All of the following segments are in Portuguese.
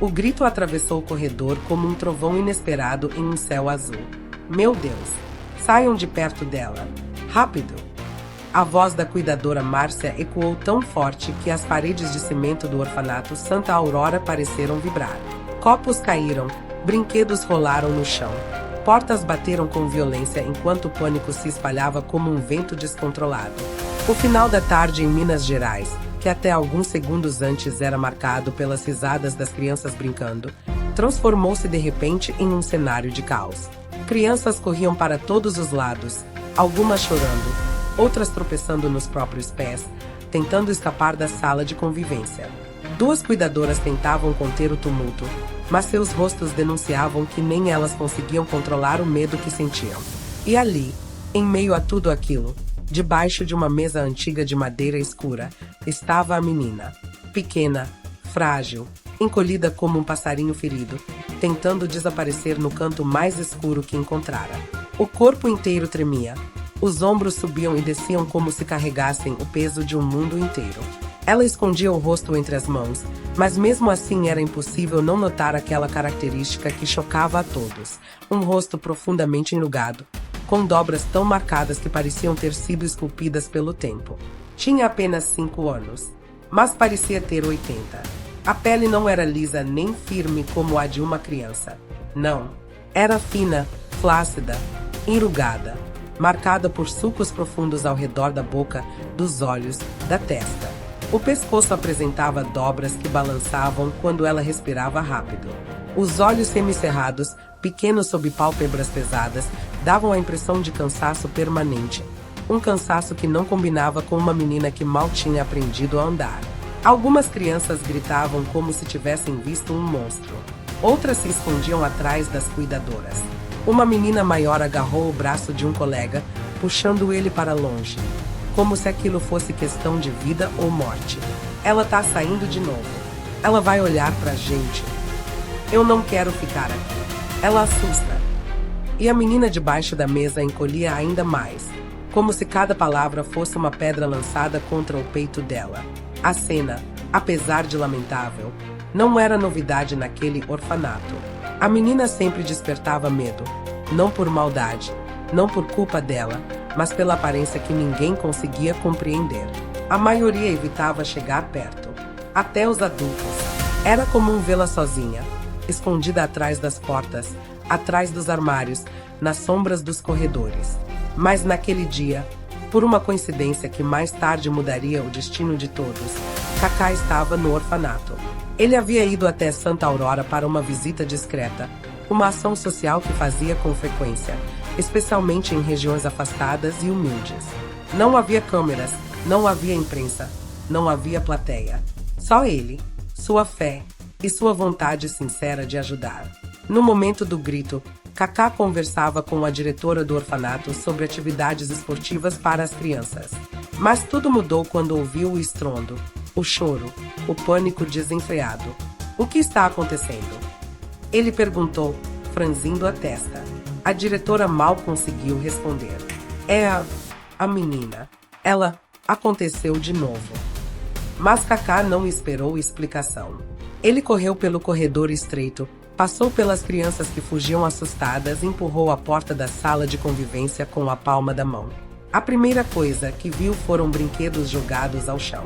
O grito atravessou o corredor como um trovão inesperado em um céu azul. Meu Deus! Saiam de perto dela! Rápido! A voz da cuidadora Márcia ecoou tão forte que as paredes de cimento do orfanato Santa Aurora pareceram vibrar. Copos caíram, brinquedos rolaram no chão. Portas bateram com violência enquanto o pânico se espalhava como um vento descontrolado. O final da tarde em Minas Gerais, que até alguns segundos antes era marcado pelas risadas das crianças brincando, transformou-se de repente em um cenário de caos. Crianças corriam para todos os lados, algumas chorando, outras tropeçando nos próprios pés, tentando escapar da sala de convivência. Duas cuidadoras tentavam conter o tumulto, mas seus rostos denunciavam que nem elas conseguiam controlar o medo que sentiam. E ali, em meio a tudo aquilo, debaixo de uma mesa antiga de madeira escura, estava a menina. Pequena, frágil, encolhida como um passarinho ferido, tentando desaparecer no canto mais escuro que encontrara. O corpo inteiro tremia. Os ombros subiam e desciam como se carregassem o peso de um mundo inteiro. Ela escondia o rosto entre as mãos, mas mesmo assim era impossível não notar aquela característica que chocava a todos. Um rosto profundamente enrugado, com dobras tão marcadas que pareciam ter sido esculpidas pelo tempo. Tinha apenas 5 anos, mas parecia ter 80. A pele não era lisa nem firme como a de uma criança. Não. Era fina, flácida, enrugada, marcada por sulcos profundos ao redor da boca, dos olhos, da testa. O pescoço apresentava dobras que balançavam quando ela respirava rápido. Os olhos semicerrados, pequenos sob pálpebras pesadas, davam a impressão de cansaço permanente. Um cansaço que não combinava com uma menina que mal tinha aprendido a andar. Algumas crianças gritavam como se tivessem visto um monstro. Outras se escondiam atrás das cuidadoras. Uma menina maior agarrou o braço de um colega, puxando ele para longe, como se aquilo fosse questão de vida ou morte. Ela tá saindo de novo. Ela vai olhar pra gente. Eu não quero ficar aqui. Ela assusta. E a menina debaixo da mesa encolhia ainda mais, como se cada palavra fosse uma pedra lançada contra o peito dela. A cena, apesar de lamentável, não era novidade naquele orfanato. A menina sempre despertava medo, não por maldade, não por culpa dela, mas pela aparência que ninguém conseguia compreender. A maioria evitava chegar perto, até os adultos. Era comum vê-la sozinha, escondida atrás das portas, atrás dos armários, nas sombras dos corredores. Mas naquele dia, por uma coincidência que mais tarde mudaria o destino de todos, Kaká estava no orfanato. Ele havia ido até Santa Aurora para uma visita discreta, uma ação social que fazia com frequência, especialmente em regiões afastadas e humildes. Não havia câmeras, não havia imprensa, não havia plateia. Só ele, sua fé e sua vontade sincera de ajudar. No momento do grito, Kaká conversava com a diretora do orfanato sobre atividades esportivas para as crianças. Mas tudo mudou quando ouviu o estrondo, o choro, o pânico desenfreado. O que está acontecendo? Ele perguntou, franzindo a testa. A diretora mal conseguiu responder. É a menina. Ela aconteceu de novo. Mas Kaká não esperou explicação. Ele correu pelo corredor estreito, passou pelas crianças que fugiam assustadas e empurrou a porta da sala de convivência com a palma da mão. A primeira coisa que viu foram brinquedos jogados ao chão.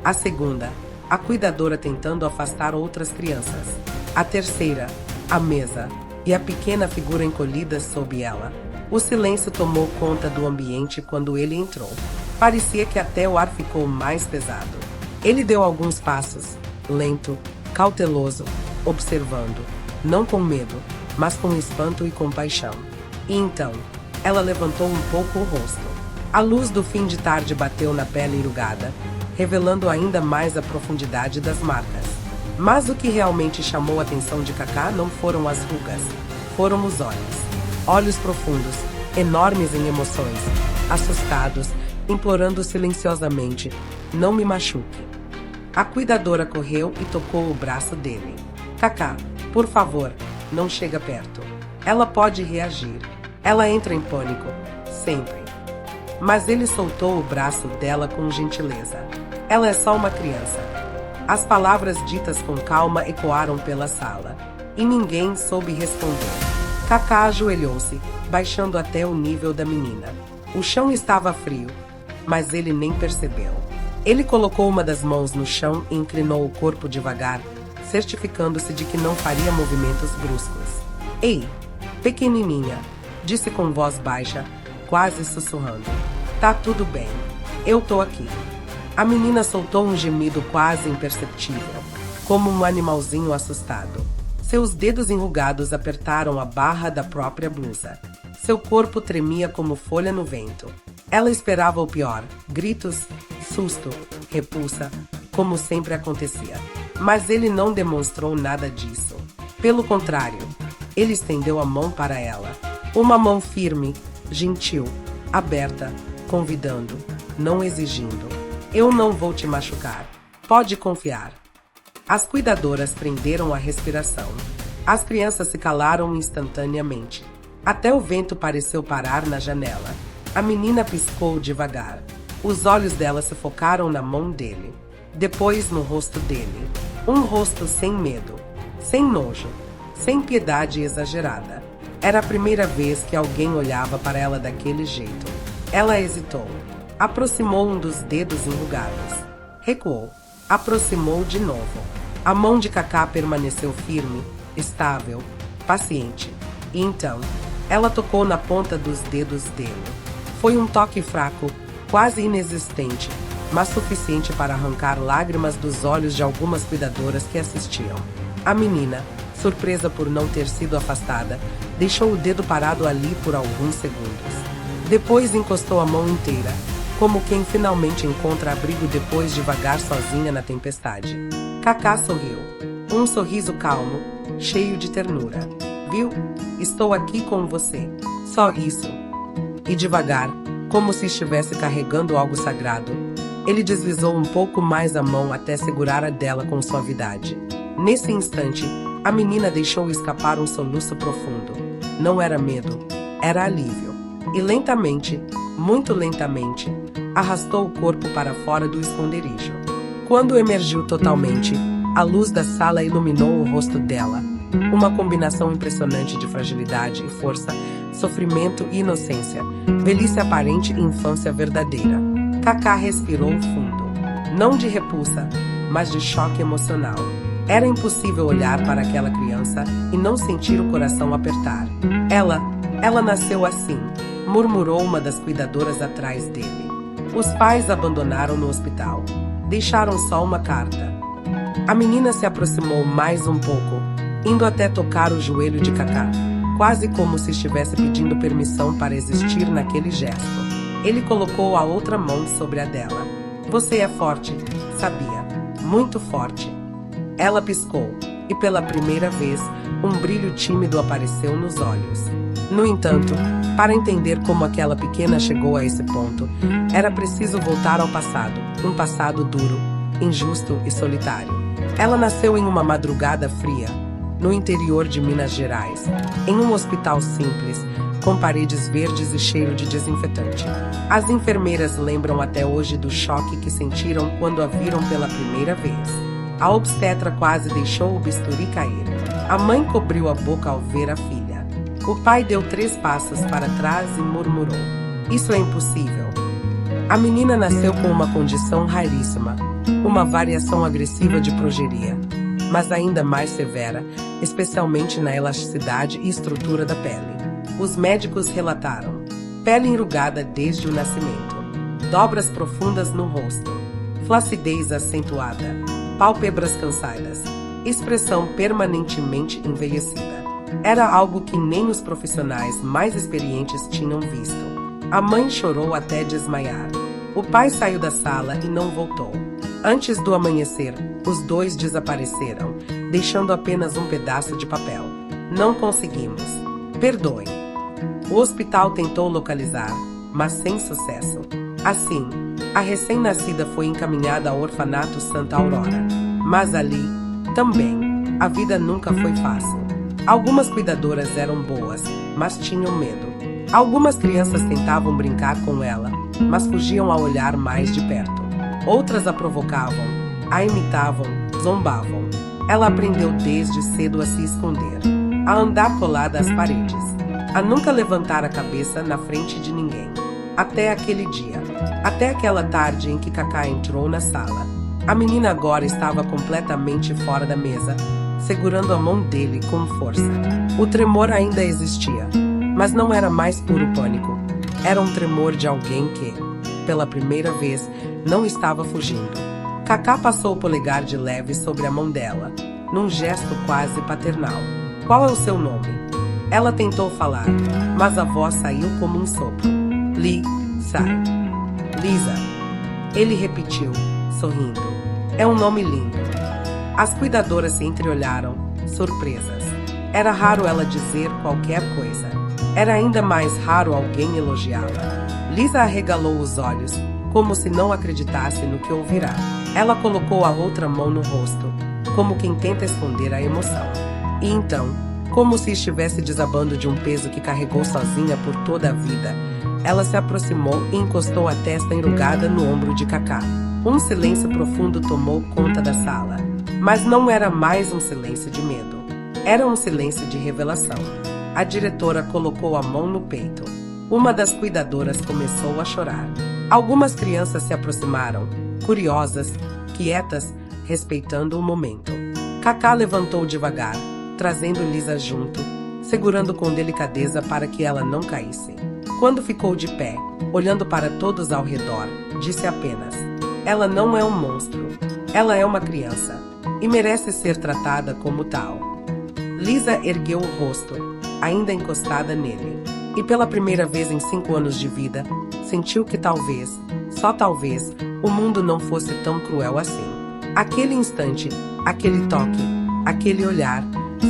A segunda, a cuidadora tentando afastar outras crianças. A terceira, a mesa e a pequena figura encolhida sob ela. O silêncio tomou conta do ambiente quando ele entrou. Parecia que até o ar ficou mais pesado. Ele deu alguns passos, lento, cauteloso, observando, não com medo, mas com espanto e compaixão. E então, ela levantou um pouco o rosto. A luz do fim de tarde bateu na pele enrugada, revelando ainda mais a profundidade das marcas. Mas o que realmente chamou a atenção de Kaká não foram as rugas, foram os olhos. Olhos profundos, enormes em emoções, assustados, implorando silenciosamente, não me machuque. A cuidadora correu e tocou o braço dele. Kaká, por favor, não chega perto. Ela pode reagir. Ela entra em pânico, sempre. Mas ele soltou o braço dela com gentileza. Ela é só uma criança. As palavras ditas com calma ecoaram pela sala, e ninguém soube responder. Kaká ajoelhou-se, baixando até o nível da menina. O chão estava frio, mas ele nem percebeu. Ele colocou uma das mãos no chão e inclinou o corpo devagar, certificando-se de que não faria movimentos bruscos. Ei, pequenininha, disse com voz baixa, quase sussurrando. Tá tudo bem. Eu tô aqui. A menina soltou um gemido quase imperceptível, como um animalzinho assustado. Seus dedos enrugados apertaram a barra da própria blusa. Seu corpo tremia como folha no vento. Ela esperava o pior: gritos, susto, repulsa, como sempre acontecia. Mas ele não demonstrou nada disso. Pelo contrário, ele estendeu a mão para ela. Uma mão firme, gentil, aberta, convidando, não exigindo. Eu não vou te machucar. Pode confiar. As cuidadoras prenderam a respiração. As crianças se calaram instantaneamente. Até o vento pareceu parar na janela. A menina piscou devagar. Os olhos dela se focaram na mão dele. Depois no rosto dele. Um rosto sem medo, sem nojo, sem piedade exagerada. Era a primeira vez que alguém olhava para ela daquele jeito. Ela hesitou. Aproximou um dos dedos enrugados. Recuou. Aproximou de novo. A mão de Kaká permaneceu firme, estável, paciente. E então, ela tocou na ponta dos dedos dele. Foi um toque fraco, quase inexistente, mas suficiente para arrancar lágrimas dos olhos de algumas cuidadoras que assistiam. A menina, surpresa por não ter sido afastada, deixou o dedo parado ali por alguns segundos. Depois encostou a mão inteira, como quem finalmente encontra abrigo depois de vagar sozinha na tempestade. Kaká sorriu. Um sorriso calmo, cheio de ternura. Viu? Estou aqui com você. Só isso. E devagar, como se estivesse carregando algo sagrado, ele deslizou um pouco mais a mão até segurar a dela com suavidade. Nesse instante, a menina deixou escapar um soluço profundo. Não era medo, era alívio. E lentamente, muito lentamente, arrastou o corpo para fora do esconderijo. Quando emergiu totalmente, a luz da sala iluminou o rosto dela. Uma combinação impressionante de fragilidade e força, sofrimento e inocência, velhice aparente e infância verdadeira. Kaká respirou fundo. Não de repulsa, mas de choque emocional. Era impossível olhar para aquela criança e não sentir o coração apertar. Ela nasceu assim, murmurou uma das cuidadoras atrás dele. Os pais a abandonaram no hospital. Deixaram só uma carta. A menina se aproximou mais um pouco, indo até tocar o joelho de Kaká, quase como se estivesse pedindo permissão para existir naquele gesto. Ele colocou a outra mão sobre a dela. Você é forte, sabia? Muito forte. Ela piscou, e pela primeira vez, um brilho tímido apareceu nos olhos. No entanto, para entender como aquela pequena chegou a esse ponto, era preciso voltar ao passado, um passado duro, injusto e solitário. Ela nasceu em uma madrugada fria, no interior de Minas Gerais, em um hospital simples, com paredes verdes e cheiro de desinfetante. As enfermeiras lembram até hoje do choque que sentiram quando a viram pela primeira vez. A obstetra quase deixou o bisturi cair. A mãe cobriu a boca ao ver a filha. O pai deu 3 passos para trás e murmurou: Isso é impossível. A menina nasceu com uma condição raríssima, uma variação agressiva de progeria, mas ainda mais severa, especialmente na elasticidade e estrutura da pele. Os médicos relataram: pele enrugada desde o nascimento, dobras profundas no rosto, flacidez acentuada, pálpebras cansadas, expressão permanentemente envelhecida. Era algo que nem os profissionais mais experientes tinham visto. A mãe chorou até desmaiar. O pai saiu da sala e não voltou. Antes do amanhecer, os dois desapareceram, deixando apenas um pedaço de papel. Não conseguimos. Perdoem. O hospital tentou localizar, mas sem sucesso. Assim, a recém-nascida foi encaminhada ao orfanato Santa Aurora. Mas ali, também, a vida nunca foi fácil. Algumas cuidadoras eram boas, mas tinham medo. Algumas crianças tentavam brincar com ela, mas fugiam ao olhar mais de perto. Outras a provocavam, a imitavam, zombavam. Ela aprendeu desde cedo a se esconder, a andar colada às paredes, a nunca levantar a cabeça na frente de ninguém. Até aquele dia, até aquela tarde em que Kaká entrou na sala. A menina agora estava completamente fora da mesa, segurando a mão dele com força. O tremor ainda existia, mas não era mais puro pânico. Era um tremor de alguém que, pela primeira vez, não estava fugindo. Kaká passou o polegar de leve sobre a mão dela, num gesto quase paternal. Qual é o seu nome? Ela tentou falar, mas a voz saiu como um sopro. Lisa. Lisa. Ele repetiu, sorrindo. É um nome lindo. As cuidadoras se entreolharam, surpresas. Era raro ela dizer qualquer coisa. Era ainda mais raro alguém elogiá-la. Lisa arregalou os olhos, como se não acreditasse no que ouvirá. Ela colocou a outra mão no rosto, como quem tenta esconder a emoção. E então, como se estivesse desabando de um peso que carregou sozinha por toda a vida, ela se aproximou e encostou a testa enrugada no ombro de Kaká. Um silêncio profundo tomou conta da sala. Mas não era mais um silêncio de medo. Era um silêncio de revelação. A diretora colocou a mão no peito. Uma das cuidadoras começou a chorar. Algumas crianças se aproximaram, curiosas, quietas, respeitando o momento. Kaká levantou devagar, trazendo Lisa junto, segurando com delicadeza para que ela não caísse. Quando ficou de pé, olhando para todos ao redor, disse apenas: ela não é um monstro. Ela é uma criança e merece ser tratada como tal. Lisa ergueu o rosto, ainda encostada nele, e pela primeira vez em 5 anos de vida, sentiu que talvez, só talvez, o mundo não fosse tão cruel assim. Aquele instante, aquele toque, aquele olhar,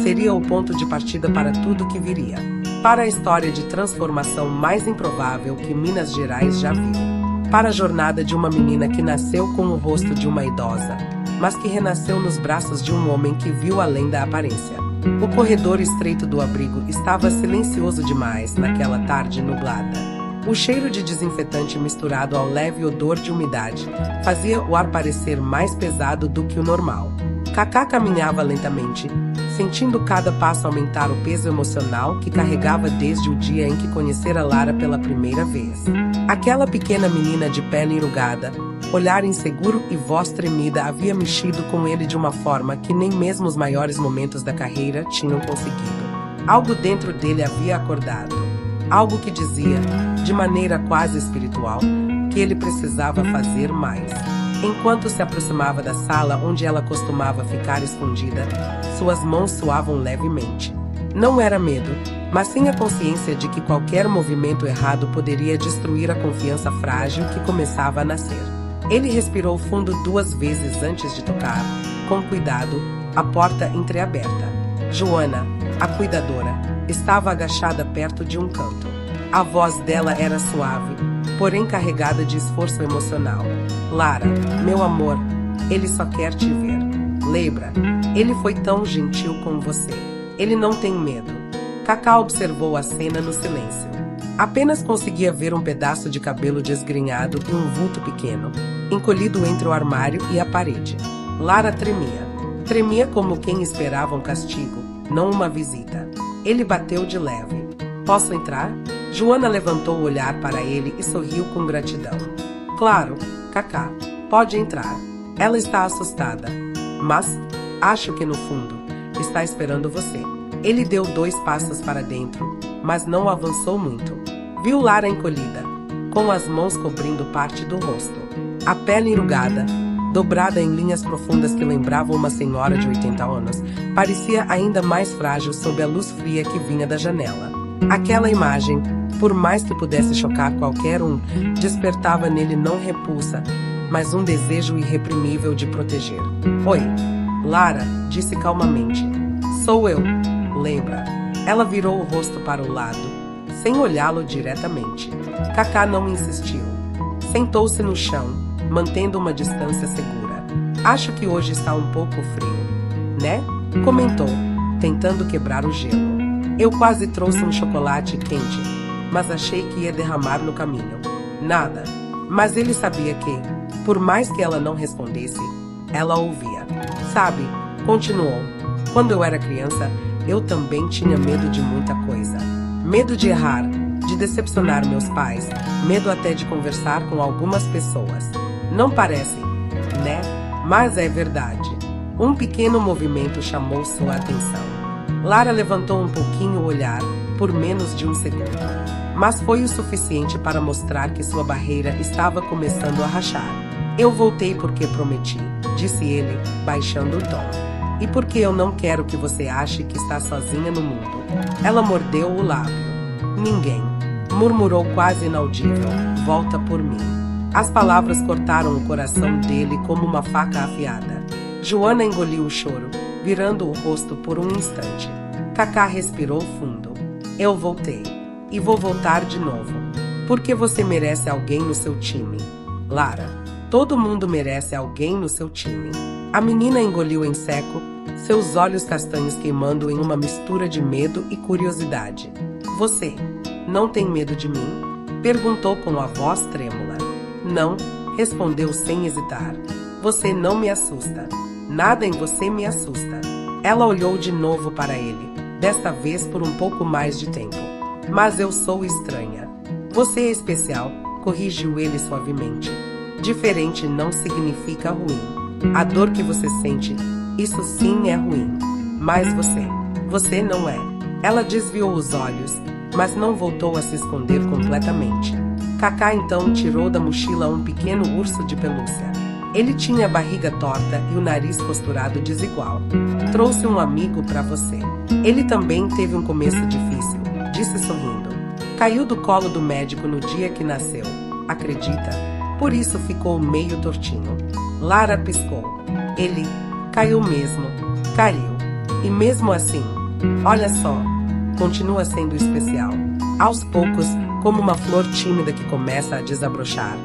seria o ponto de partida para tudo que viria. Para a história de transformação mais improvável que Minas Gerais já viu. Para a jornada de uma menina que nasceu com o rosto de uma idosa, mas que renasceu nos braços de um homem que viu além da aparência. O corredor estreito do abrigo estava silencioso demais naquela tarde nublada. O cheiro de desinfetante misturado ao leve odor de umidade fazia o ar parecer mais pesado do que o normal. Kaká caminhava lentamente, sentindo cada passo aumentar o peso emocional que carregava desde o dia em que conhecera Lara pela primeira vez. Aquela pequena menina de pele enrugada, olhar inseguro e voz tremida havia mexido com ele de uma forma que nem mesmo os maiores momentos da carreira tinham conseguido. Algo dentro dele havia acordado. Algo que dizia, de maneira quase espiritual, que ele precisava fazer mais. Enquanto se aproximava da sala onde ela costumava ficar escondida, suas mãos suavam levemente. Não era medo, mas sim a consciência de que qualquer movimento errado poderia destruir a confiança frágil que começava a nascer. Ele respirou fundo 2 vezes antes de tocar, com cuidado, a porta entreaberta. Joana, a cuidadora, estava agachada perto de um canto. A voz dela era suave, porém carregada de esforço emocional. Lara, meu amor, ele só quer te ver. Lembra, ele foi tão gentil com você. Ele não tem medo. Kaká observou a cena no silêncio. Apenas conseguia ver um pedaço de cabelo desgrenhado e um vulto pequeno, encolhido entre o armário e a parede. Lara tremia. Tremia como quem esperava um castigo, não uma visita. Ele bateu de leve. Posso entrar? Joana levantou o olhar para ele e sorriu com gratidão. Claro, Kaká, pode entrar. Ela está assustada, mas, acho que no fundo, está esperando você. Ele deu 2 passos para dentro, mas não avançou muito. Viu Lara encolhida, com as mãos cobrindo parte do rosto. A pele enrugada, dobrada em linhas profundas que lembravam uma senhora de 80 anos, parecia ainda mais frágil sob a luz fria que vinha da janela. Aquela imagem, por mais que pudesse chocar qualquer um, despertava nele não repulsa, mas um desejo irreprimível de proteger. Oi, Lara, disse calmamente. Sou eu, lembra? Ela virou o rosto para o lado, sem olhá-lo diretamente. Kaká não insistiu. Sentou-se no chão, mantendo uma distância segura. Acho que hoje está um pouco frio, né? Comentou, tentando quebrar o gelo. Eu quase trouxe um chocolate quente, mas achei que ia derramar no caminho. Nada. Mas ele sabia que, por mais que ela não respondesse, Ela ouvia. Sabe, continuou, quando eu era criança, eu também tinha medo de muita coisa. Medo de errar, de decepcionar meus pais, medo até de conversar com algumas pessoas. Não parece, né? Mas é verdade. Um pequeno movimento chamou sua atenção. Lara levantou um pouquinho o olhar, por menos de um segundo. Mas foi o suficiente para mostrar que sua barreira estava começando a rachar. Eu voltei porque prometi, disse ele, baixando o tom. E porque eu não quero que você ache que está sozinha no mundo. Ela mordeu o lábio. Ninguém, murmurou quase inaudível, volta por mim. As palavras cortaram o coração dele como uma faca afiada. Joana engoliu o choro, virando o rosto por um instante. Kaká respirou fundo. Eu voltei. E vou voltar de novo. Porque você merece alguém no seu time. Lara, todo mundo merece alguém no seu time. A menina engoliu em seco, seus olhos castanhos queimando em uma mistura de medo e curiosidade. Você não tem medo de mim? Perguntou com a voz trêmula. Não, respondeu sem hesitar. Você não me assusta. Nada em você me assusta. Ela olhou de novo para ele, desta vez por um pouco mais de tempo. Mas eu sou estranha. Você é especial, corrigiu ele suavemente. Diferente não significa ruim. A dor que você sente, isso sim é ruim. Mas você não é. Ela desviou os olhos, mas não voltou a se esconder completamente. Kaká então tirou da mochila um pequeno urso de pelúcia. Ele tinha a barriga torta e o nariz costurado desigual. Trouxe um amigo para você. Ele também teve um começo difícil, disse sorrindo. Caiu do colo do médico no dia que nasceu. Acredita? Por isso ficou meio tortinho. Lara piscou. Ele caiu mesmo. Caiu. E mesmo assim, olha só, continua sendo especial. Aos poucos, como uma flor tímida que começa a desabrochar.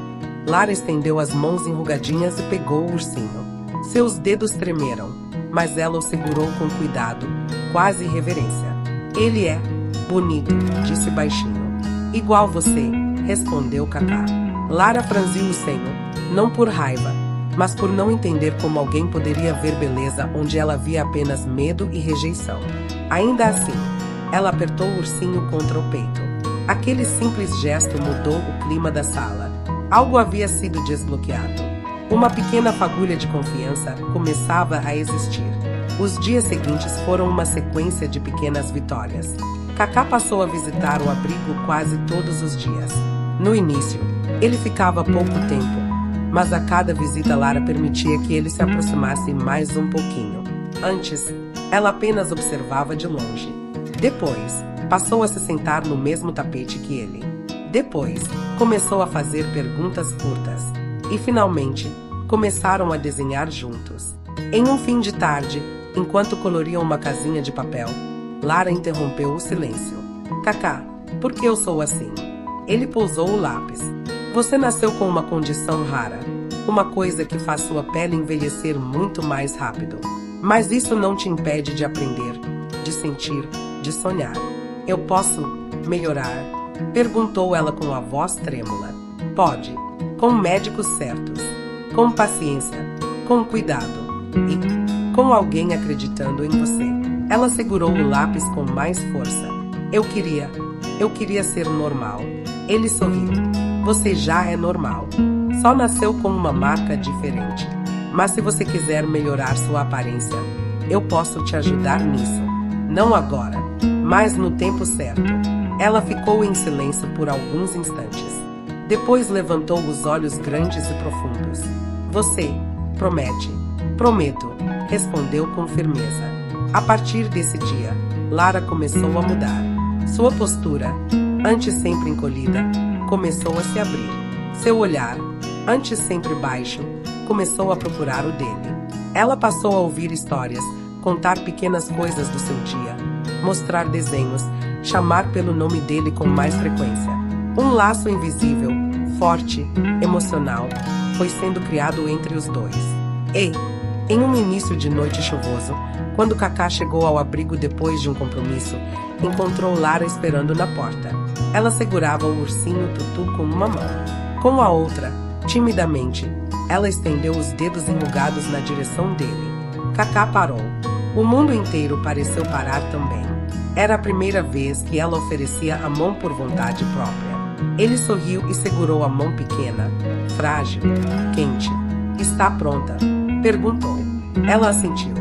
Lara estendeu as mãos enrugadinhas e pegou o ursinho. Seus dedos tremeram, mas ela o segurou com cuidado, quase reverência. Ele é bonito, disse baixinho. Igual você, respondeu Kaká. Lara franziu o senho, não por raiva, mas por não entender como alguém poderia ver beleza onde ela via apenas medo e rejeição. Ainda assim, ela apertou o ursinho contra o peito. Aquele simples gesto mudou o clima da sala. Algo havia sido desbloqueado. Uma pequena fagulha de confiança começava a existir. Os dias seguintes foram uma sequência de pequenas vitórias. Kaká passou a visitar o abrigo quase todos os dias. No início, ele ficava pouco tempo, mas a cada visita Lara permitia que ele se aproximasse mais um pouquinho. Antes, ela apenas observava de longe. Depois, passou a se sentar no mesmo tapete que ele. Depois, começou a fazer perguntas curtas. E, finalmente, começaram a desenhar juntos. Em um fim de tarde, enquanto coloriam uma casinha de papel, Lara interrompeu o silêncio. Kaká, por que eu sou assim? Ele pousou o lápis. Você nasceu com uma condição rara. Uma coisa que faz sua pele envelhecer muito mais rápido. Mas isso não te impede de aprender, de sentir, de sonhar. Eu posso melhorar? Perguntou ela com a voz trêmula. Pode, com médicos certos, com paciência, com cuidado e com alguém acreditando em você. Ela segurou o lápis com mais força. Eu queria ser normal. Ele sorriu. Você já é normal. Só nasceu com uma marca diferente. Mas se você quiser melhorar sua aparência, eu posso te ajudar nisso. Não agora, mas no tempo certo. Ela ficou em silêncio por alguns instantes. Depois levantou os olhos grandes e profundos. Você promete? Prometo, respondeu com firmeza. A partir desse dia, Lara começou a mudar. Sua postura, antes sempre encolhida, começou a se abrir. Seu olhar, antes sempre baixo, começou a procurar o dele. Ela passou a ouvir histórias, contar pequenas coisas do seu dia, mostrar desenhos, chamar pelo nome dele com mais frequência. Um laço invisível, forte, emocional, foi sendo criado entre os dois. E, em um início de noite chuvoso, quando Kaká chegou ao abrigo depois de um compromisso, encontrou Lara esperando na porta. Ela segurava o ursinho Tutu com uma mão. Com a outra, Timidamente, ela estendeu os dedos enrugados na direção dele. Kaká parou. O mundo inteiro pareceu parar também. Era a primeira vez que ela oferecia a mão por vontade própria. Ele sorriu e segurou a mão pequena, frágil, quente. "Está pronta?" perguntou. Ela assentiu.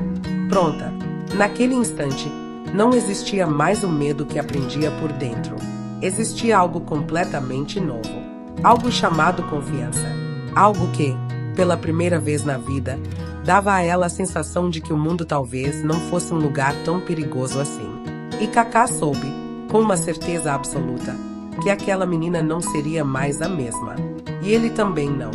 Pronta. Naquele instante, não existia mais o medo que a prendia por dentro. Existia algo completamente novo. Algo chamado confiança. Algo que, pela primeira vez na vida, dava a ela a sensação de que o mundo talvez não fosse um lugar tão perigoso assim. E Kaká soube, com uma certeza absoluta, que aquela menina não seria mais a mesma. E ele também não.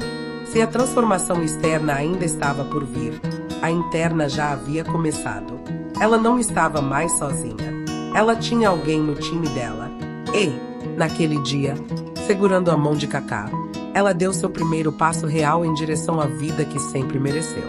Se a transformação externa ainda estava por vir, a interna já havia começado. Ela não estava mais sozinha. Ela tinha alguém no time dela. E, naquele dia, segurando a mão de Kaká, ela deu seu primeiro passo real em direção à vida que sempre mereceu.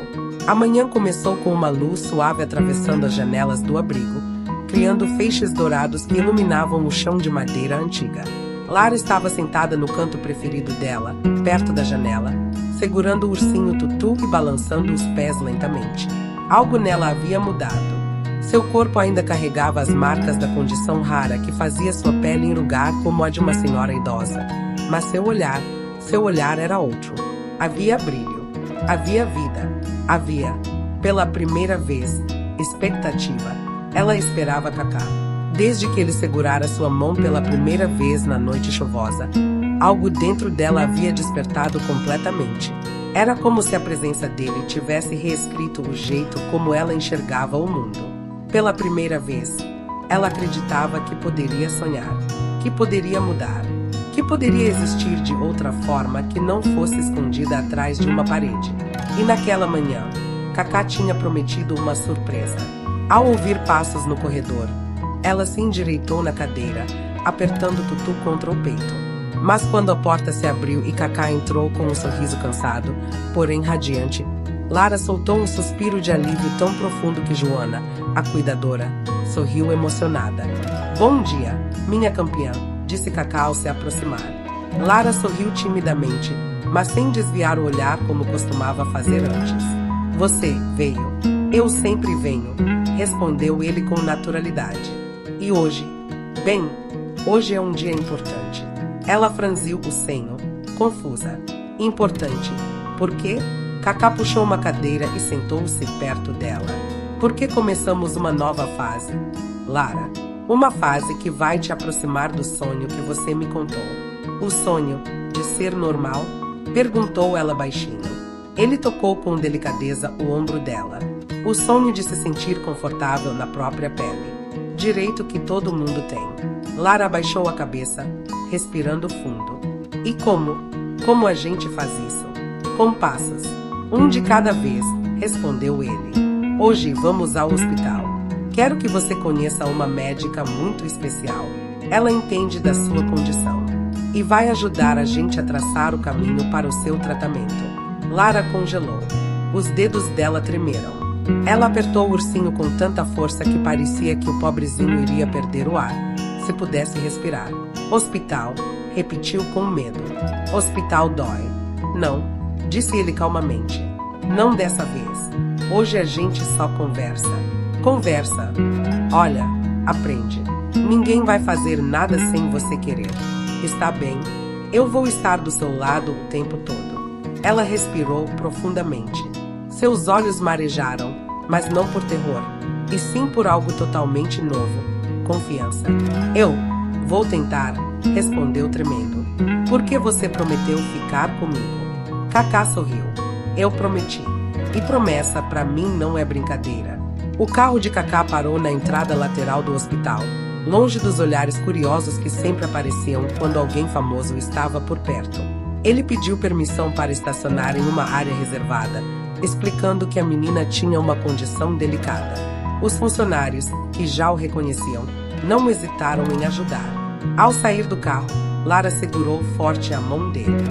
A manhã começou com uma luz suave atravessando as janelas do abrigo, criando feixes dourados que iluminavam o chão de madeira antiga. Lara estava sentada no canto preferido dela, perto da janela, segurando o ursinho Tutu e balançando os pés lentamente. Algo nela havia mudado. Seu corpo ainda carregava as marcas da condição rara que fazia sua pele enrugar como a de uma senhora idosa. Mas seu olhar era outro. Havia brilho. Havia vida. Havia, pela primeira vez, expectativa. Ela esperava Kaká. Desde que ele segurara sua mão pela primeira vez na noite chuvosa, algo dentro dela havia despertado completamente. Era como se a presença dele tivesse reescrito o jeito como ela enxergava o mundo. Pela primeira vez, ela acreditava que poderia sonhar, que poderia mudar, que poderia existir de outra forma que não fosse escondida atrás de uma parede. E naquela manhã, Kaká tinha prometido uma surpresa. Ao ouvir passos no corredor, ela se endireitou na cadeira, apertando Tutu contra o peito. Mas quando a porta se abriu e Kaká entrou com um sorriso cansado, porém radiante, Lara soltou um suspiro de alívio tão profundo que Joana, a cuidadora, sorriu emocionada. "Bom dia, minha campeã", disse Kaká ao se aproximar. Lara sorriu timidamente, mas sem desviar o olhar como costumava fazer antes. "Você veio." "Eu sempre venho", respondeu ele com naturalidade. "E hoje?" "Bem, hoje é um dia importante." Ela franziu o senho, confusa. "Importante? Por quê?" Kaká puxou uma cadeira e sentou-se perto dela. "Porque começamos uma nova fase, Lara. Uma fase que vai te aproximar do sonho que você me contou." "O sonho de ser normal?" perguntou ela baixinho. Ele tocou com delicadeza o ombro dela. "O sonho de se sentir confortável na própria pele. Direito que todo mundo tem." Lara abaixou a cabeça, respirando fundo. "E como a gente faz isso?" "Com passos. Um de cada vez", respondeu ele. "Hoje vamos ao hospital. Quero que você conheça uma médica muito especial. Ela entende da sua condição e vai ajudar a gente a traçar o caminho para o seu tratamento." Lara congelou. Os dedos dela tremeram. Ela apertou o ursinho com tanta força que parecia que o pobrezinho iria perder o ar, se pudesse respirar. "Hospital", repetiu com medo. "Hospital dói." "Não", disse ele calmamente. "Não dessa vez. Hoje a gente só conversa." "Conversa? Olha, aprende. Ninguém vai fazer nada sem você querer. Está bem? Eu vou estar do seu lado o tempo todo." Ela respirou profundamente. Seus olhos marejaram, mas não por terror, e sim por algo totalmente novo: confiança. "Eu vou tentar", respondeu tremendo. "Por que você prometeu ficar comigo?" Kaká sorriu. "Eu prometi. E promessa pra mim não é brincadeira." O carro de Kaká parou na entrada lateral do hospital, longe dos olhares curiosos que sempre apareciam quando alguém famoso estava por perto. Ele pediu permissão para estacionar em uma área reservada, explicando que a menina tinha uma condição delicada. Os funcionários, que já o reconheciam, não hesitaram em ajudar. Ao sair do carro, Lara segurou forte a mão dele.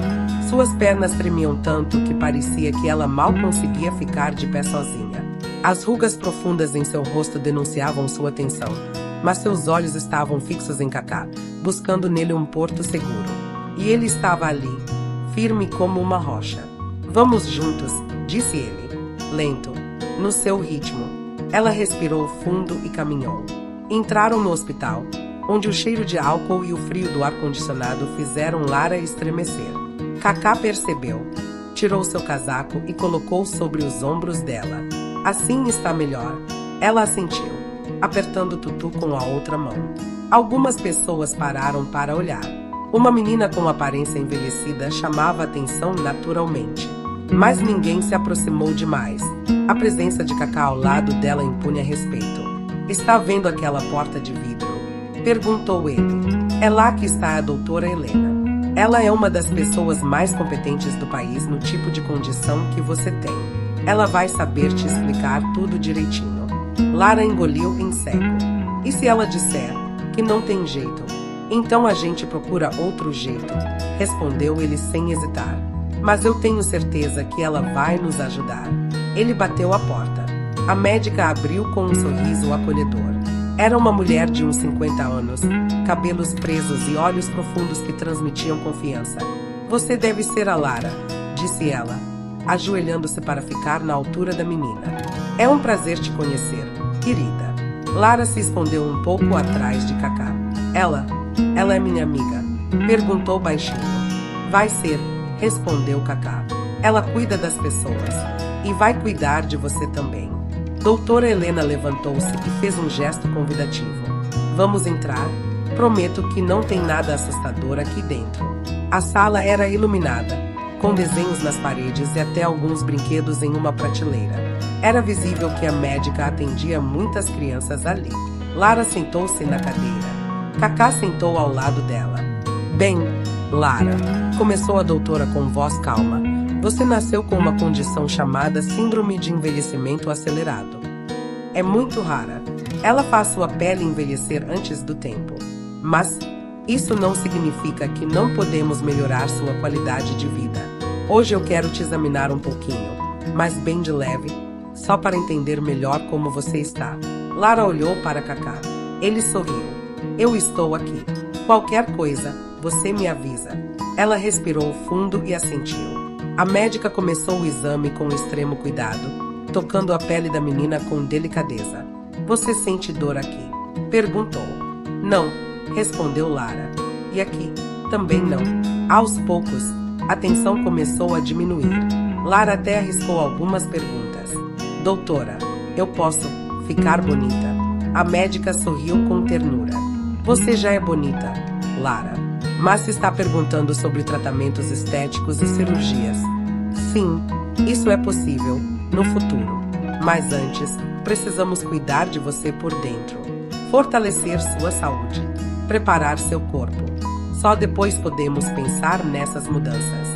Suas pernas tremiam tanto que parecia que ela mal conseguia ficar de pé sozinha. As rugas profundas em seu rosto denunciavam sua tensão, mas seus olhos estavam fixos em Kaká, buscando nele um porto seguro. E ele estava ali, firme como uma rocha. Vamos juntos, disse ele, lento, no seu ritmo. Ela respirou fundo e caminhou. Entraram no hospital, onde o cheiro de álcool e o frio do ar-condicionado fizeram Lara estremecer. Kaká percebeu. Tirou seu casaco e colocou sobre os ombros dela. Assim está melhor. Ela assentiu, apertando Tutu com a outra mão. Algumas pessoas pararam para olhar. Uma menina com aparência envelhecida chamava a atenção naturalmente. Mas ninguém se aproximou demais. A presença de Kaká ao lado dela impunha respeito. Está vendo aquela porta de vidro? Perguntou ele. É lá que está a doutora Helena. Ela é uma das pessoas mais competentes do país no tipo de condição que você tem. Ela vai saber te explicar tudo direitinho. Lara engoliu em seco. E se ela disser que não tem jeito? Então a gente procura outro jeito, respondeu ele sem hesitar. Mas eu tenho certeza que ela vai nos ajudar. Ele bateu a porta. A médica abriu com um sorriso acolhedor. Era uma mulher de uns 50 anos, cabelos presos e olhos profundos que transmitiam confiança. Você deve ser a Lara, disse ela, ajoelhando-se para ficar na altura da menina. É um prazer te conhecer, querida. Lara se escondeu um pouco atrás de Kaká. Ela é minha amiga? Perguntou baixinho. Vai ser, respondeu Kaká. Ela cuida das pessoas e vai cuidar de você também. Doutora Helena levantou-se e fez um gesto convidativo. Vamos entrar? Prometo que não tem nada assustador aqui dentro. A sala era iluminada, com desenhos nas paredes e até alguns brinquedos em uma prateleira. Era visível que a médica atendia muitas crianças ali. Lara sentou-se na cadeira. Kaká sentou ao lado dela. Bem, Lara, começou a doutora com voz calma. Você nasceu com uma condição chamada Síndrome de Envelhecimento Acelerado. É muito rara. Ela faz sua pele envelhecer antes do tempo. Mas isso não significa que não podemos melhorar sua qualidade de vida. Hoje eu quero te examinar um pouquinho, mas bem de leve, só para entender melhor como você está. Lara olhou para Kaká. Ele sorriu. Eu estou aqui. Qualquer coisa, você me avisa. Ela respirou fundo e assentiu. A médica começou o exame com extremo cuidado, tocando a pele da menina com delicadeza. Você sente dor aqui? Perguntou. Não, respondeu Lara. E aqui? Também não. Aos poucos, a tensão começou a diminuir. Lara até arriscou algumas perguntas. Doutora, eu posso ficar bonita? A médica sorriu com ternura. Você já é bonita, Lara. Mas se está perguntando sobre tratamentos estéticos e cirurgias. Sim, isso é possível, no futuro. Mas antes, precisamos cuidar de você por dentro. Fortalecer sua saúde. Preparar seu corpo. Só depois podemos pensar nessas mudanças.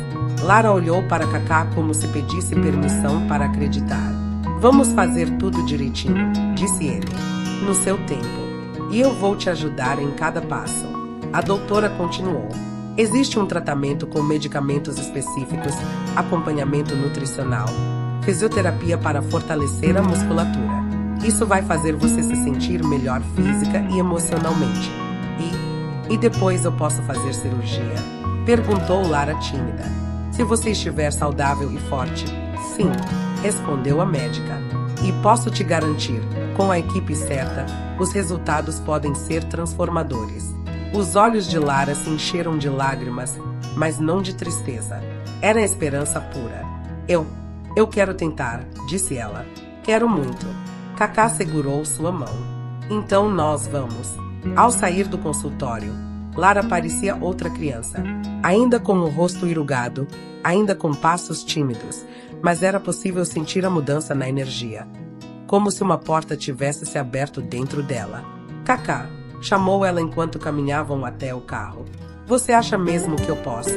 Lara olhou para Kaká como se pedisse permissão para acreditar. Vamos fazer tudo direitinho, disse ele. No seu tempo. E eu vou te ajudar em cada passo. A doutora continuou. Existe um tratamento com medicamentos específicos, acompanhamento nutricional, fisioterapia para fortalecer a musculatura. Isso vai fazer você se sentir melhor física e emocionalmente. E depois eu posso fazer cirurgia? Perguntou Lara tímida. Se você estiver saudável e forte, sim, respondeu a médica. E posso te garantir, com a equipe certa, os resultados podem ser transformadores. Os olhos de Lara se encheram de lágrimas, mas não de tristeza. Era esperança pura. Eu quero tentar, disse ela. Quero muito. Kaká segurou sua mão. Então nós vamos. Ao sair do consultório, Lara parecia outra criança, ainda com o rosto enrugado, ainda com passos tímidos, mas era possível sentir a mudança na energia, como se uma porta tivesse se aberto dentro dela. Kaká, chamou ela enquanto caminhavam até o carro. Você acha mesmo que eu posso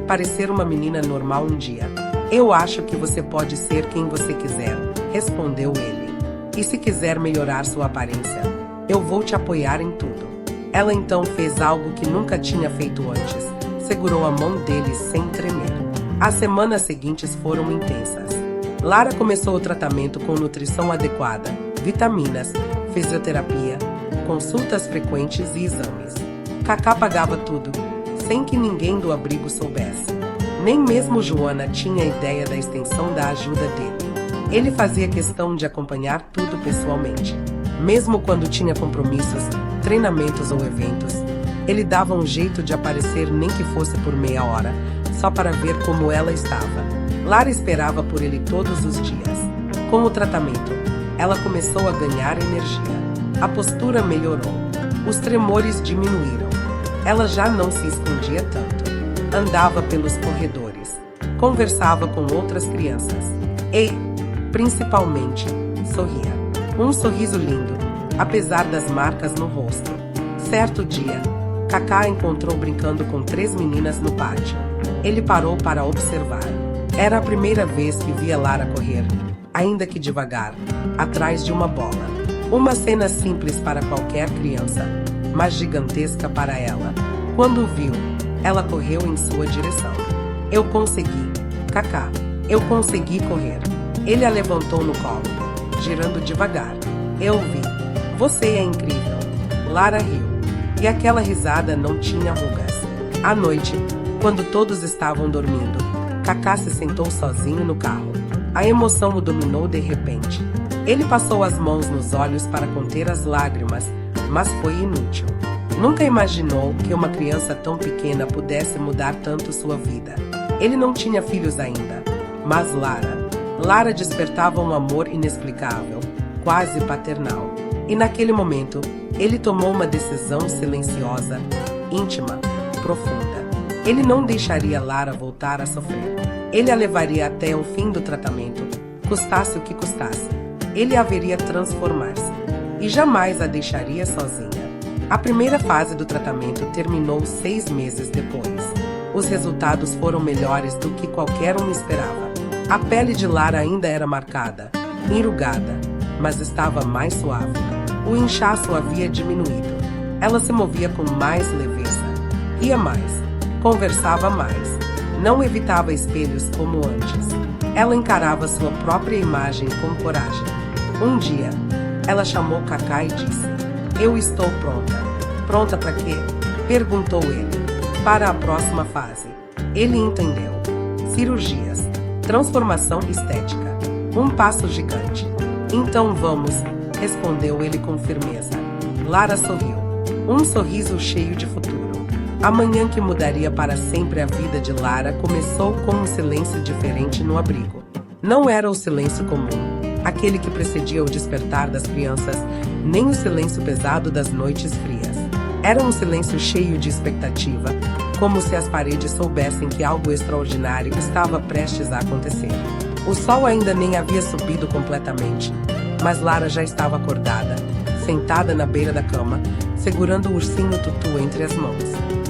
parecer uma menina normal um dia? Eu acho que você pode ser quem você quiser, respondeu ele. E se quiser melhorar sua aparência, eu vou te apoiar em tudo. Ela então fez algo que nunca tinha feito antes. Segurou a mão dele sem tremer. As semanas seguintes foram intensas. Lara começou o tratamento com nutrição adequada, vitaminas, fisioterapia, consultas frequentes e exames. Kaká pagava tudo, sem que ninguém do abrigo soubesse. Nem mesmo Joana tinha ideia da extensão da ajuda dele. Ele fazia questão de acompanhar tudo pessoalmente. Mesmo quando tinha compromissos, treinamentos ou eventos, ele dava um jeito de aparecer, nem que fosse por meia hora, só para ver como ela estava. Lara esperava por ele todos os dias. Com o tratamento, ela começou a ganhar energia. A postura melhorou. Os tremores diminuíram. Ela já não se escondia tanto. Andava pelos corredores. Conversava com outras crianças. E, principalmente, sorria. Um sorriso lindo, apesar das marcas no rosto. Certo dia, Kaká a encontrou brincando com 3 meninas no pátio. Ele parou para observar. Era a primeira vez que via Lara correr, ainda que devagar, atrás de uma bola. Uma cena simples para qualquer criança, mas gigantesca para ela. Quando viu, ela correu em sua direção. Eu consegui, Kaká. Eu consegui correr. Ele a levantou no colo, girando devagar. Eu vi. Você é incrível. Lara riu. E aquela risada não tinha rugas. À noite, quando todos estavam dormindo, Kaká se sentou sozinho no carro. A emoção o dominou de repente. Ele passou as mãos nos olhos para conter as lágrimas, mas foi inútil. Nunca imaginou que uma criança tão pequena pudesse mudar tanto sua vida. Ele não tinha filhos ainda, mas Lara despertava um amor inexplicável, quase paternal. E naquele momento, ele tomou uma decisão silenciosa, íntima, profunda. Ele não deixaria Lara voltar a sofrer. Ele a levaria até o fim do tratamento, custasse o que custasse. Ele a veria transformar-se e jamais a deixaria sozinha. A primeira fase do tratamento terminou 6 meses depois. Os resultados foram melhores do que qualquer um esperava. A pele de Lara ainda era marcada, enrugada, mas estava mais suave. O inchaço havia diminuído. Ela se movia com mais leveza, ria mais, conversava mais. Não evitava espelhos como antes. Ela encarava sua própria imagem com coragem. Um dia, ela chamou Kaká e disse: Eu estou pronta. Pronta para quê? Perguntou ele. Para a próxima fase. Ele entendeu. Cirurgias. Transformação estética. Um passo gigante. Então vamos, respondeu ele com firmeza. Lara sorriu. Um sorriso cheio de futuro. A manhã que mudaria para sempre a vida de Lara começou com um silêncio diferente no abrigo. Não era o silêncio comum, aquele que precedia o despertar das crianças, nem o silêncio pesado das noites frias. Era um silêncio cheio de expectativa, como se as paredes soubessem que algo extraordinário estava prestes a acontecer. O sol ainda nem havia subido completamente, mas Lara já estava acordada, sentada na beira da cama, segurando o ursinho Tutu entre as mãos.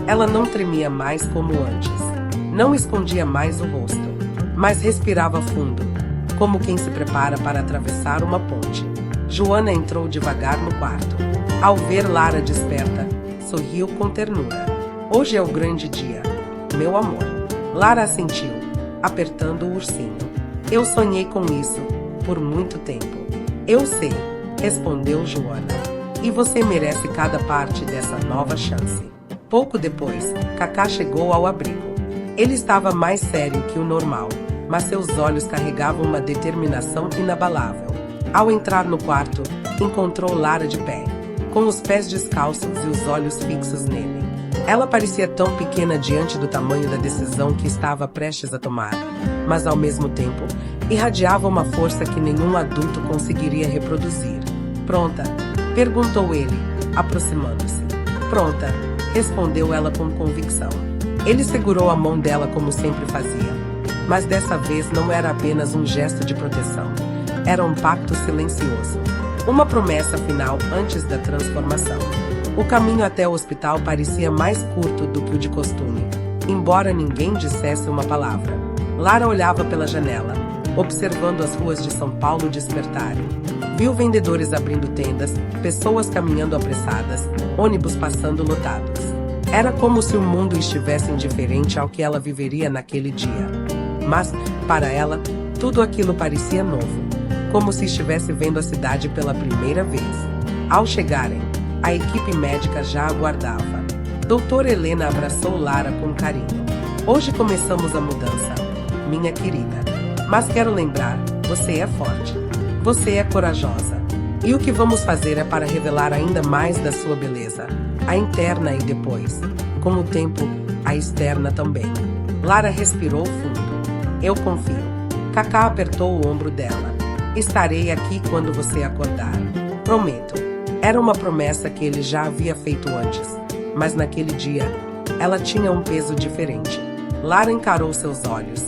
Ela não tremia mais como antes. Não escondia mais o rosto, mas respirava fundo, como quem se prepara para atravessar uma ponte. Joana entrou devagar no quarto. Ao ver Lara desperta, sorriu com ternura. Hoje é o grande dia, meu amor. Lara assentiu, apertando o ursinho. Eu sonhei com isso, por muito tempo. Eu sei, respondeu Joana. E você merece cada parte dessa nova chance. Pouco depois, Kaká chegou ao abrigo. Ele estava mais sério que o normal, mas seus olhos carregavam uma determinação inabalável. Ao entrar no quarto, encontrou Lara de pé, com os pés descalços e os olhos fixos nele. Ela parecia tão pequena diante do tamanho da decisão que estava prestes a tomar, mas ao mesmo tempo, irradiava uma força que nenhum adulto conseguiria reproduzir. Pronta? Perguntou ele, aproximando-se. Pronta, respondeu ela com convicção. Ele segurou a mão dela como sempre fazia, mas dessa vez não era apenas um gesto de proteção. Era um pacto silencioso, uma promessa final antes da transformação. O caminho até o hospital parecia mais curto do que o de costume, embora ninguém dissesse uma palavra. Lara olhava pela janela, observando as ruas de São Paulo despertarem. Viu vendedores abrindo tendas, pessoas caminhando apressadas, ônibus passando lotados. Era como se o mundo estivesse indiferente ao que ela viveria naquele dia. Mas, para ela, tudo aquilo parecia novo, como se estivesse vendo a cidade pela primeira vez. Ao chegarem, a equipe médica já aguardava. Doutora Helena abraçou Lara com carinho. Hoje começamos a mudança, minha querida. Mas quero lembrar, você é forte. Você é corajosa. E o que vamos fazer é para revelar ainda mais da sua beleza. A interna e depois, com o tempo, a externa também. Lara respirou fundo. Eu confio. Kaká apertou o ombro dela. Estarei aqui quando você acordar. Prometo. Era uma promessa que ele já havia feito antes. Mas naquele dia, ela tinha um peso diferente. Lara encarou seus olhos.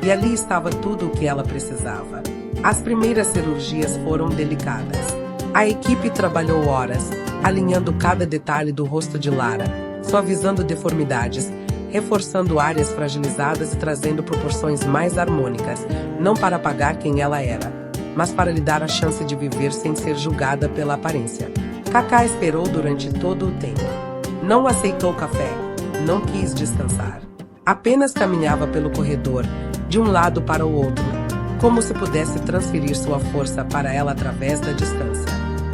E ali estava tudo o que ela precisava. As primeiras cirurgias foram delicadas. A equipe trabalhou horas, alinhando cada detalhe do rosto de Lara, suavizando deformidades, reforçando áreas fragilizadas e trazendo proporções mais harmônicas, não para apagar quem ela era, mas para lhe dar a chance de viver sem ser julgada pela aparência. Kaká esperou durante todo o tempo. Não aceitou café, não quis descansar. Apenas caminhava pelo corredor, de um lado para o outro, como se pudesse transferir sua força para ela através da distância.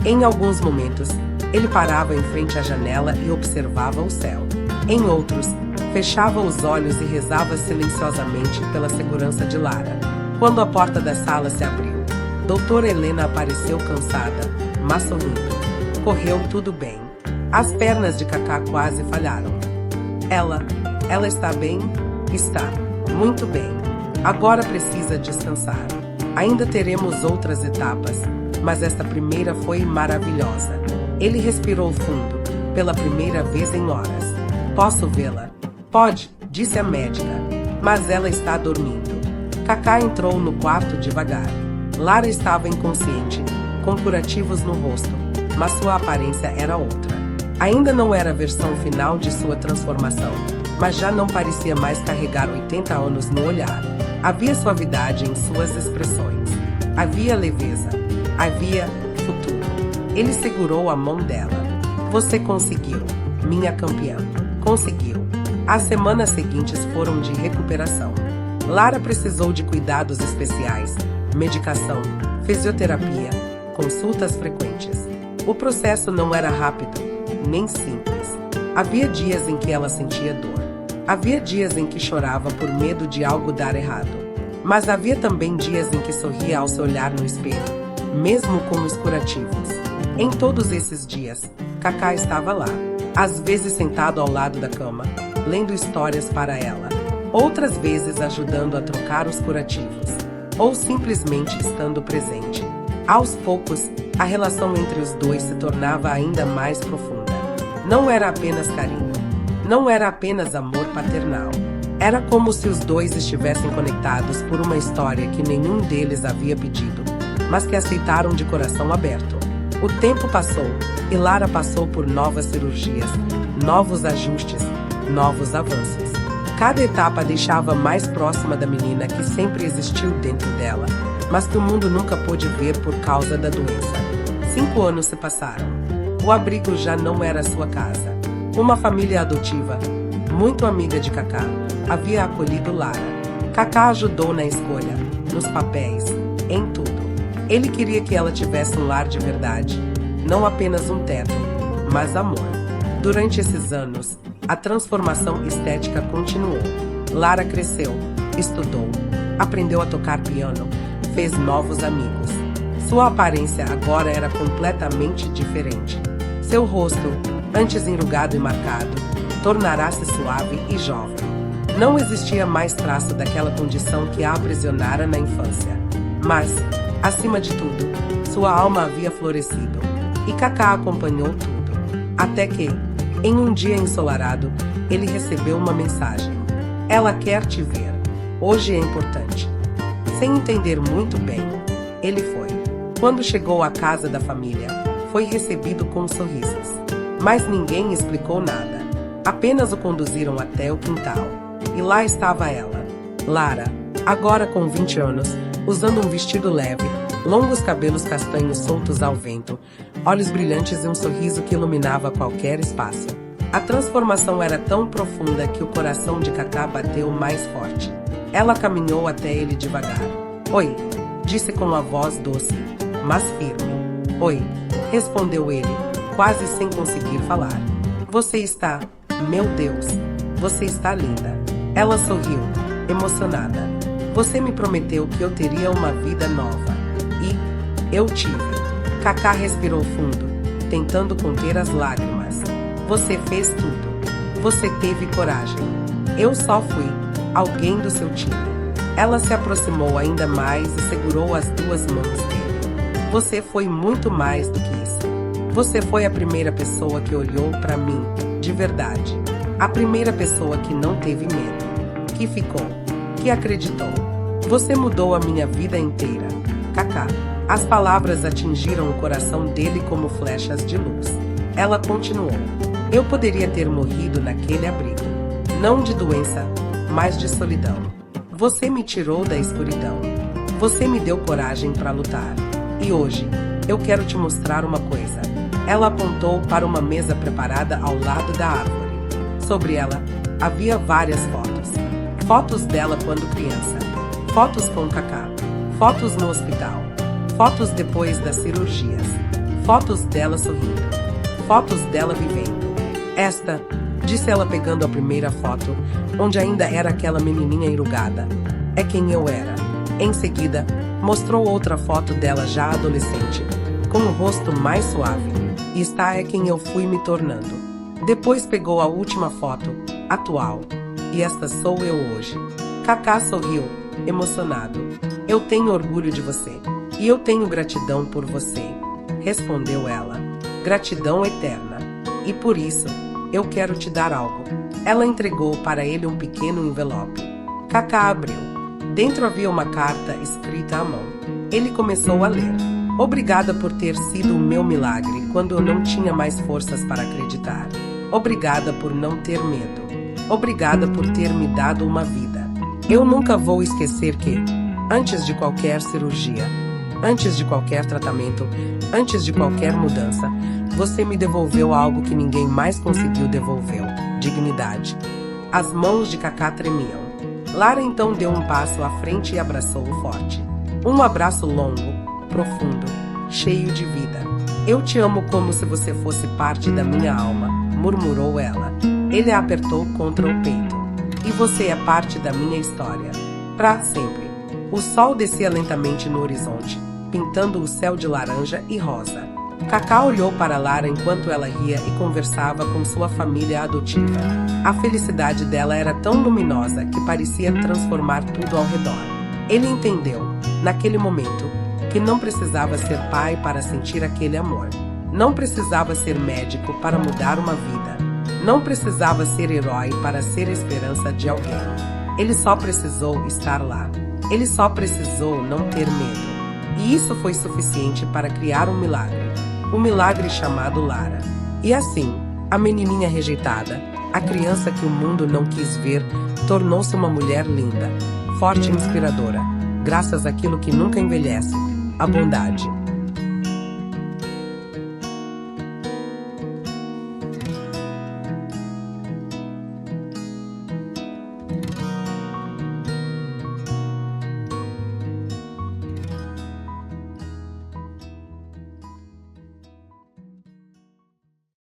Em alguns momentos, ele parava em frente à janela e observava o céu. Em outros, fechava os olhos e rezava silenciosamente pela segurança de Lara. Quando a porta da sala se abriu, Doutora Helena apareceu cansada, mas sorrindo. Correu tudo bem. As pernas de Kaká quase falharam. Ela está bem? Está. Muito bem. Agora precisa descansar. Ainda teremos outras etapas, mas esta primeira foi maravilhosa. Ele respirou fundo, pela primeira vez em horas. Posso vê-la? Pode, disse a médica, mas ela está dormindo. Kaká entrou no quarto devagar. Lara estava inconsciente, com curativos no rosto, mas sua aparência era outra. Ainda não era a versão final de sua transformação, mas já não parecia mais carregar 80 anos no olhar. Havia suavidade em suas expressões. Havia leveza. Havia futuro. Ele segurou a mão dela. Você conseguiu, minha campeã. Conseguiu. As semanas seguintes foram de recuperação. Lara precisou de cuidados especiais, medicação, fisioterapia, consultas frequentes. O processo não era rápido, nem simples. Havia dias em que ela sentia dor. Havia dias em que chorava por medo de algo dar errado. Mas havia também dias em que sorria ao se olhar no espelho, mesmo com os curativos. Em todos esses dias, Kaká estava lá, às vezes sentado ao lado da cama, lendo histórias para ela, outras vezes ajudando a trocar os curativos, ou simplesmente estando presente. Aos poucos, a relação entre os dois se tornava ainda mais profunda. Não era apenas carinho. Não era apenas amor paternal. Era como se os dois estivessem conectados por uma história que nenhum deles havia pedido, mas que aceitaram de coração aberto. O tempo passou, e Lara passou por novas cirurgias, novos ajustes, novos avanços. Cada etapa deixava mais próxima da menina que sempre existiu dentro dela, mas que o mundo nunca pôde ver por causa da doença. 5 anos se passaram. O abrigo já não era sua casa. Uma família adotiva, muito amiga de Kaká, havia acolhido Lara. Kaká ajudou na escolha, nos papéis, em tudo. Ele queria que ela tivesse um lar de verdade, não apenas um teto, mas amor. Durante esses anos, a transformação estética continuou. Lara cresceu, estudou, aprendeu a tocar piano, fez novos amigos. Sua aparência agora era completamente diferente. Seu rosto, antes enrugado e marcado, tornará-se suave e jovem. Não existia mais traço daquela condição que a aprisionara na infância. Mas, acima de tudo, sua alma havia florescido, e Kaká acompanhou tudo. Até que, em um dia ensolarado, ele recebeu uma mensagem. Ela quer te ver. Hoje é importante. Sem entender muito bem, ele foi. Quando chegou à casa da família, foi recebido com sorrisos. Mas ninguém explicou nada. Apenas o conduziram até o quintal. E lá estava ela, Lara, agora com 20 anos, usando um vestido leve, longos cabelos castanhos soltos ao vento, olhos brilhantes e um sorriso que iluminava qualquer espaço. A transformação era tão profunda que o coração de Kaká bateu mais forte. Ela caminhou até ele devagar. Oi, disse com a voz doce, mas firme. Oi, respondeu ele, quase sem conseguir falar. Você está, meu Deus, você está linda. Ela sorriu, emocionada. Você me prometeu que eu teria uma vida nova. E eu tive. Kaká respirou fundo, tentando conter as lágrimas. Você fez tudo. Você teve coragem. Eu só fui alguém do seu time. Ela se aproximou ainda mais e segurou as duas mãos dele. Você foi muito mais do que isso. Você foi a primeira pessoa que olhou para mim, de verdade. A primeira pessoa que não teve medo, que ficou, que acreditou. Você mudou a minha vida inteira, Kaká. As palavras atingiram o coração dele como flechas de luz. Ela continuou. Eu poderia ter morrido naquele abrigo. Não de doença, mas de solidão. Você me tirou da escuridão. Você me deu coragem para lutar. E hoje, eu quero te mostrar uma coisa. Ela apontou para uma mesa preparada ao lado da árvore. Sobre ela, havia várias fotos. Fotos dela quando criança. Fotos com Kaká. Fotos no hospital. Fotos depois das cirurgias. Fotos dela sorrindo. Fotos dela vivendo. Esta, disse ela pegando a primeira foto, onde ainda era aquela menininha enrugada. É quem eu era. Em seguida, mostrou outra foto dela já adolescente, com o rosto mais suave. E esta é quem eu fui me tornando. Depois pegou a última foto, atual. E esta sou eu hoje. Kaká sorriu, emocionado. Eu tenho orgulho de você. E eu tenho gratidão por você. Respondeu ela. Gratidão eterna. E por isso, eu quero te dar algo. Ela entregou para ele um pequeno envelope. Kaká abriu. Dentro havia uma carta escrita à mão. Ele começou a ler. Obrigada por ter sido o meu milagre quando eu não tinha mais forças para acreditar. Obrigada por não ter medo. Obrigada por ter me dado uma vida. Eu nunca vou esquecer que, antes de qualquer cirurgia, antes de qualquer tratamento, antes de qualquer mudança, você me devolveu algo que ninguém mais conseguiu devolver: dignidade. As mãos de Kaká tremiam. Lara então deu um passo à frente e abraçou-o forte. Um abraço longo, profundo, cheio de vida. Eu te amo como se você fosse parte da minha alma, murmurou ela. Ele a apertou contra o peito. E você é parte da minha história. Pra sempre. O sol descia lentamente no horizonte, pintando o céu de laranja e rosa. Kaká olhou para Lara enquanto ela ria e conversava com sua família adotiva. A felicidade dela era tão luminosa que parecia transformar tudo ao redor. Ele entendeu, naquele momento, que não precisava ser pai para sentir aquele amor. Não precisava ser médico para mudar uma vida. Não precisava ser herói para ser a esperança de alguém. Ele só precisou estar lá. Ele só precisou não ter medo. E isso foi suficiente para criar um milagre. O milagre chamado Lara. E assim, a menininha rejeitada, a criança que o mundo não quis ver, tornou-se uma mulher linda, forte e inspiradora, graças àquilo que nunca envelhece, a bondade.